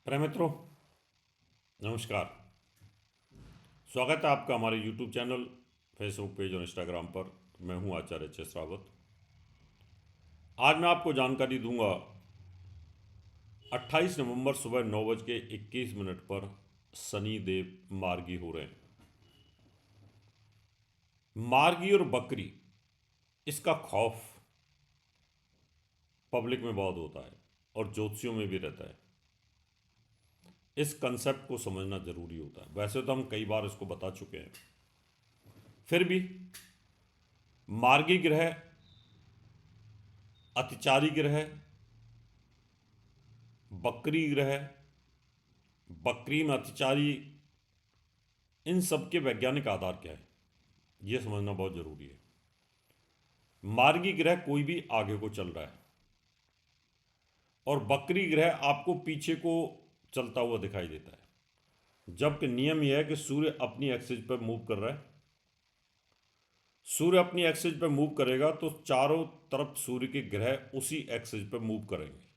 प्रिय मित्रों, नमस्कार। स्वागत है आपका हमारे YouTube चैनल, फेसबुक पेज और इंस्टाग्राम पर। मैं हूं आचार्य एच.एस. रावत। आज मैं आपको जानकारी दूंगा 28 नवंबर सुबह 9:21 पर शनि देव मार्गी हो रहे हैं। मार्गी और बकरी, इसका खौफ पब्लिक में बहुत होता है और ज्योतिषियों में भी रहता है। इस कंसेप्ट को समझना जरूरी होता है। वैसे तो हम कई बार इसको बता चुके हैं, फिर भी मार्गी ग्रह अतिचारी ग्रह, बकरी ग्रह, बकरी में अतिचारी, इन सब के वैज्ञानिक आधार क्या है यह समझना बहुत जरूरी है। मार्गी ग्रह कोई भी आगे को चल रहा है और बकरी ग्रह आपको पीछे को चलता हुआ दिखाई देता है। जबकि नियम यह है कि सूर्य अपनी एक्सिस पर मूव कर रहा है। सूर्य अपनी एक्सिस पर मूव करेगा तो चारों तरफ सूर्य के ग्रह उसी एक्सिस पर मूव करेंगे।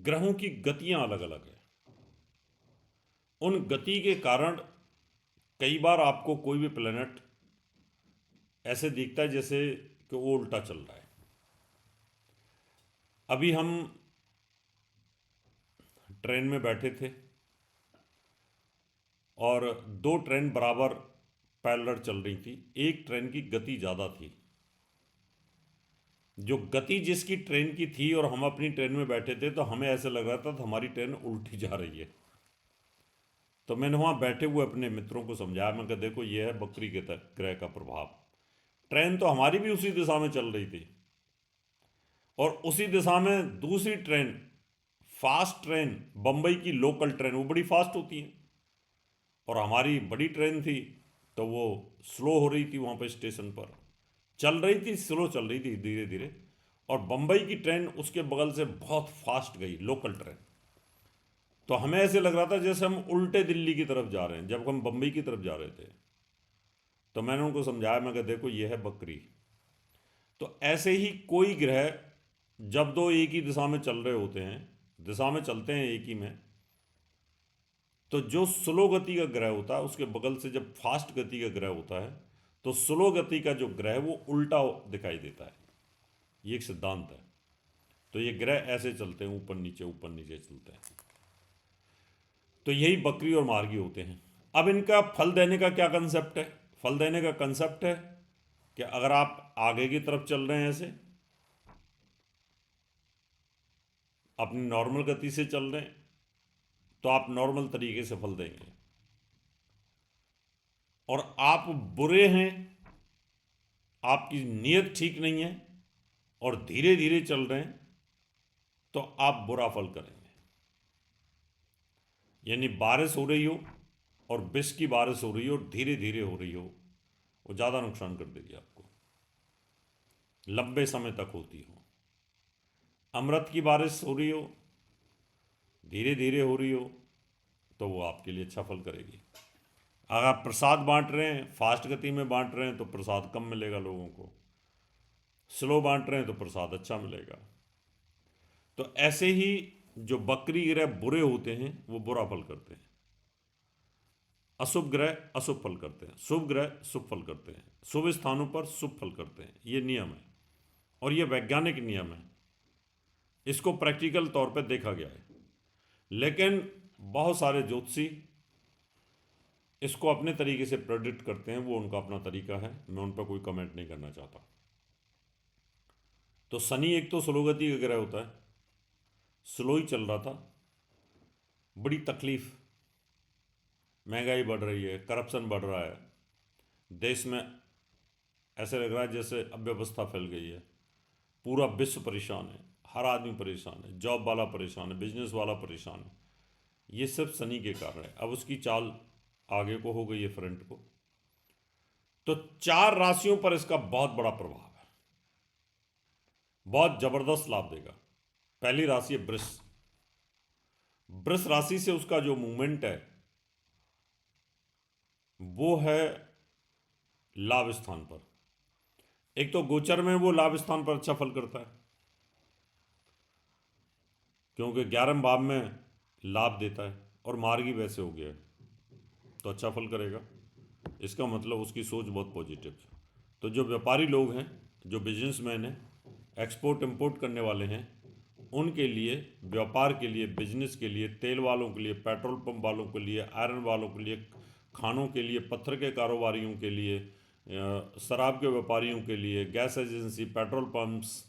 ग्रहों की गतियां अलग अलग है। उन गति के कारण कई बार आपको कोई भी प्लेनेट ऐसे दिखता है जैसे कि वो उल्टा चल रहा है। अभी हम ट्रेन में बैठे थे और दो ट्रेन बराबर पैरेलल चल रही थी। एक ट्रेन की गति ज़्यादा थी। जो गति जिसकी ट्रेन की थी और हम अपनी ट्रेन में बैठे थे तो हमें ऐसे लग रहा था हमारी ट्रेन उल्टी जा रही है। तो मैंने वहाँ बैठे हुए अपने मित्रों को समझाया। मैं कहा देखो ये है बकरी के ग्रह का प्रभाव। ट्रेन तो हमारी भी उसी दिशा में चल रही थी और उसी दिशा में दूसरी ट्रेन, फास्ट ट्रेन, बम्बई की लोकल ट्रेन, वो बड़ी फास्ट होती है और हमारी बड़ी ट्रेन थी तो वो स्लो हो रही थी। वहाँ पर स्टेशन पर चल रही थी, स्लो चल रही थी धीरे धीरे, और बम्बई की ट्रेन उसके बगल से बहुत फास्ट गई, लोकल ट्रेन। तो हमें ऐसे लग रहा था जैसे हम उल्टे दिल्ली की तरफ जा रहे हैं जब हम बम्बई की तरफ जा रहे थे। तो मैंने उनको समझाया, मैं कहा देखो ये है बकरी। तो ऐसे ही कोई ग्रह जब दो एक ही दिशा में चल रहे होते हैं, दिशा में चलते हैं एक ही में, तो जो स्लो गति का ग्रह होता है उसके बगल से जब फास्ट गति का ग्रह होता है तो स्लो गति का जो ग्रह है वो उल्टा दिखाई देता है। ये एक सिद्धांत है। तो ये ग्रह ऐसे चलते हैं, ऊपर नीचे चलते हैं। तो यही बकरी और मार्गी होते हैं। अब इनका फल देने का क्या कंसेप्ट है? फल देने का कंसेप्ट है कि अगर आप आगे की तरफ चल रहे हैं, ऐसे अपनी नॉर्मल गति से चल रहे हैं, तो आप नॉर्मल तरीके से फल देंगे। और आप बुरे हैं, आपकी नीयत ठीक नहीं है और धीरे धीरे चल रहे हैं, तो आप बुरा फल करेंगे। यानी बारिश हो रही हो और विष की बारिश हो रही हो और धीरे धीरे हो रही हो, वो ज़्यादा नुकसान कर देगी आपको, लंबे समय तक होती हो। अमृत की बारिश हो रही हो, धीरे धीरे हो रही हो, तो वो आपके लिए अच्छा फल करेगी। अगर आप प्रसाद बांट रहे हैं, फास्ट गति में बांट रहे हैं, तो प्रसाद कम मिलेगा लोगों को। स्लो बांट रहे हैं तो प्रसाद अच्छा मिलेगा। तो ऐसे ही जो बकरी ग्रह बुरे होते हैं वो बुरा फल करते हैं। अशुभ ग्रह अशुभ फल करते हैं, शुभ ग्रह शुभ फल करते हैं। शुभ स्थानों पर शुभ फल करते हैं। ये नियम है और ये वैज्ञानिक नियम है। इसको प्रैक्टिकल तौर पर देखा गया है। लेकिन बहुत सारे ज्योतिषी इसको अपने तरीके से प्रेडिक्ट करते हैं, वो उनका अपना तरीका है। मैं उन पर कोई कमेंट नहीं करना चाहता। तो शनि एक तो स्लो गति का ग्रह होता है, स्लो ही चल रहा था। बड़ी तकलीफ, महंगाई बढ़ रही है, करप्शन बढ़ रहा है देश में। ऐसे लग रहा है जैसे अव्यवस्था फैल गई है। पूरा विश्व परेशान है, हर आदमी परेशान है, जॉब वाला परेशान है, बिजनेस वाला परेशान है। ये सब शनि के कारण है। अब उसकी चाल आगे को हो गई है, फ्रंट को। तो 4 राशियों पर इसका बहुत बड़ा प्रभाव है, बहुत जबरदस्त लाभ देगा। पहली राशि है वृष। वृष राशि से उसका जो मूवमेंट है वो है लाभ स्थान पर। एक तो गोचर में वो लाभ स्थान पर अच्छा फल करता है। क्योंकि 11वें भाव में लाभ देता है और मार्गी वैसे हो गया है, तो अच्छा फल करेगा। इसका मतलब उसकी सोच बहुत पॉजिटिव है। तो जो व्यापारी लोग हैं, जो बिजनेसमैन हैं, एक्सपोर्ट इंपोर्ट करने वाले हैं, उनके लिए, व्यापार के लिए, बिजनेस के लिए, तेल वालों के लिए, पेट्रोल पंप वालों के लिए, आयरन वालों के लिए, खानों के लिए, पत्थर के कारोबारियों के लिए, शराब के व्यापारियों के लिए, gas agency, petrol pumps,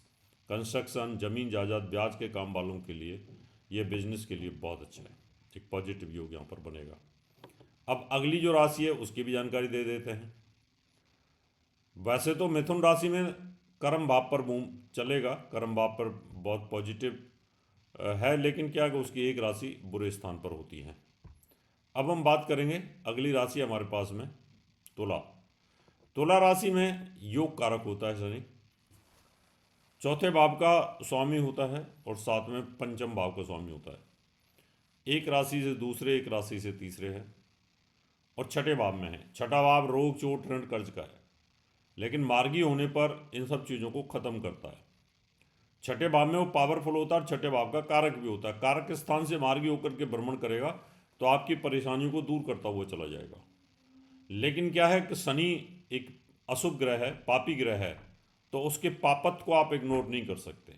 construction, ज़मीन जायदाद, ब्याज के काम वालों के लिए ये बिजनेस के लिए बहुत अच्छा है। एक पॉजिटिव योग यहाँ पर बनेगा। अब अगली जो राशि है उसकी भी जानकारी दे देते हैं। वैसे तो मिथुन राशि में कर्म भाव पर बूम चलेगा, कर्म भाव पर बहुत पॉजिटिव है, लेकिन क्या कि उसकी एक राशि बुरे स्थान पर होती है। अब हम बात करेंगे अगली राशि हमारे पास में तुला। तुला राशि में योग कारक होता है शनि, चौथे भाव का स्वामी होता है और साथ में पंचम भाव का स्वामी होता है। एक राशि से दूसरे, एक राशि से तीसरे है और छठे भाव में है। छठा भाव रोग, चोट, ऋण, कर्ज का है, लेकिन मार्गी होने पर इन सब चीज़ों को खत्म करता है। छठे भाव में वो पावरफुल होता है और छठे भाव का कारक भी होता है। कारक के स्थान से मार्गी होकर के भ्रमण करेगा तो आपकी परेशानियों को दूर करता हुआ चला जाएगा। लेकिन क्या है कि शनि एक अशुभ ग्रह है, पापी ग्रह है, तो उसके पापत्व को आप इग्नोर नहीं कर सकते।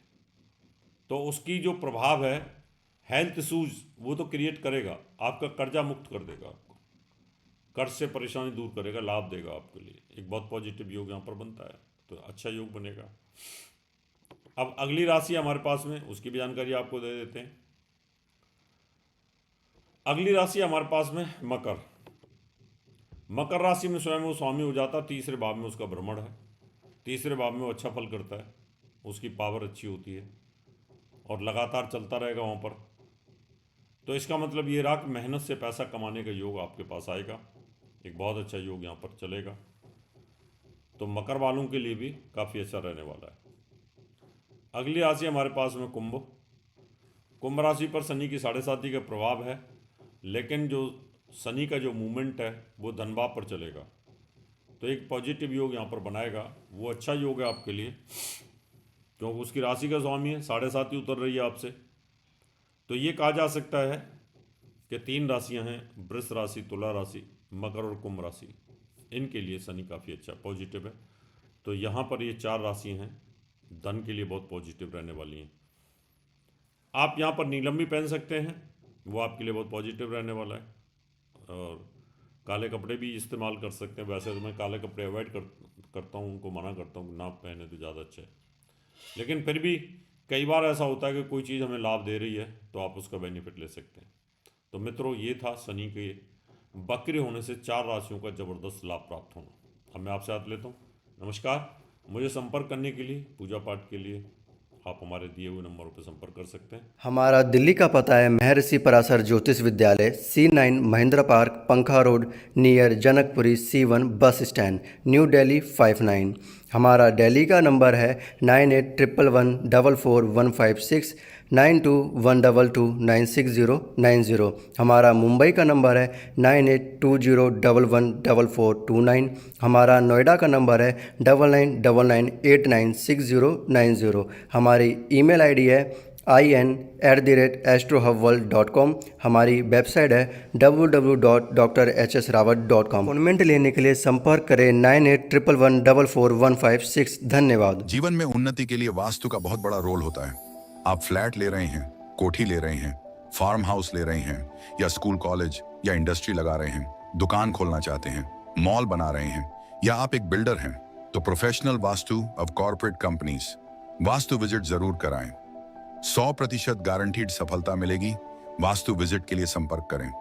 तो उसकी जो प्रभाव है हेल्थ इशूज वो तो क्रिएट करेगा, आपका कर्जा मुक्त कर देगा, आपको कर्ज से परेशानी दूर करेगा, लाभ देगा आपके लिए। एक बहुत पॉजिटिव योग यहाँ पर बनता है, तो अच्छा योग बनेगा। अब अगली राशि हमारे पास में, उसकी भी जानकारी आपको दे देते हैं। अगली राशि हमारे पास में मकर। मकर राशि में स्वयं वो स्वामी हो जाता, तीसरे भाव में उसका भ्रमण है, तीसरे भाव में वो अच्छा फल करता है, उसकी पावर अच्छी होती है और लगातार चलता रहेगा वहाँ पर। तो इसका मतलब ये रहा कि मेहनत से पैसा कमाने का योग आपके पास आएगा, एक बहुत अच्छा योग यहाँ पर चलेगा। तो मकर वालों के लिए भी काफ़ी अच्छा रहने वाला है। अगली राशि हमारे पास में कुंभ। कुंभ राशि पर शनि की 7.5 का प्रभाव है, लेकिन जो शनि का जो मूवमेंट है वो धन भाव पर चलेगा, तो एक पॉजिटिव योग यहाँ पर बनाएगा। वो अच्छा योग है आपके लिए, क्योंकि उसकी राशि का स्वामी है, 7.5 उतर रही है आपसे। तो ये कहा जा सकता है कि 3 राशियाँ हैं, वृष राशि, तुला राशि, मकर और कुंभ राशि, इनके लिए शनि काफ़ी अच्छा पॉजिटिव है। तो यहाँ पर ये 4 राशियाँ हैं, धन के लिए बहुत पॉजिटिव रहने वाली हैं। आप यहाँ पर नीलम भी पहन सकते हैं, वो आपके लिए बहुत पॉजिटिव रहने वाला है। और काले कपड़े भी इस्तेमाल कर सकते हैं। वैसे तो मैं काले कपड़े अवॉइड करता हूँ, उनको मना करता हूँ, ना पहने तो ज़्यादा अच्छा है। लेकिन फिर भी कई बार ऐसा होता है कि कोई चीज़ हमें लाभ दे रही है तो आप उसका बेनिफिट ले सकते हैं। तो मित्रों, ये था शनि के वक्र होने से 4 राशियों का ज़बरदस्त लाभ प्राप्त होना। अब मैं आपसे हाथ लेता हूँ। नमस्कार। मुझे संपर्क करने के लिए, पूजा पाठ के लिए आप हमारे दिए हुए नंबरों पर संपर्क कर सकते हैं। हमारा दिल्ली का पता है महर्षि पराशर ज्योतिष विद्यालय, C9 महेंद्र पार्क, पंखा road, near Janakpuri, C1 bus stand, new Delhi 59। हमारा दिल्ली का नंबर है 9811144156, 9212296090। हमारा मुंबई का नंबर है 9820114429। हमारा नोएडा का नंबर है 9999896090। हमारी ईमेल आईडी है in@astrohubworld.com। हमारी वेबसाइट है www.drhsrawat.com। अपॉइंटमेंट लेने के लिए संपर्क करें 9811144156। धन्यवाद। जीवन में उन्नति के लिए वास्तु का बहुत बड़ा रोल होता है। आप फ्लैट ले रहे हैं, कोठी ले रहे हैं, फार्म हाउस ले रहे हैं, या स्कूल, कॉलेज या इंडस्ट्री लगा रहे हैं, दुकान खोलना चाहते हैं, मॉल बना रहे हैं, या आप एक बिल्डर हैं, तो professional vastu of corporate companies vastu visit जरूर कराएं। 100% गारंटीड सफलता मिलेगी। वास्तु विजिट के लिए संपर्क करें।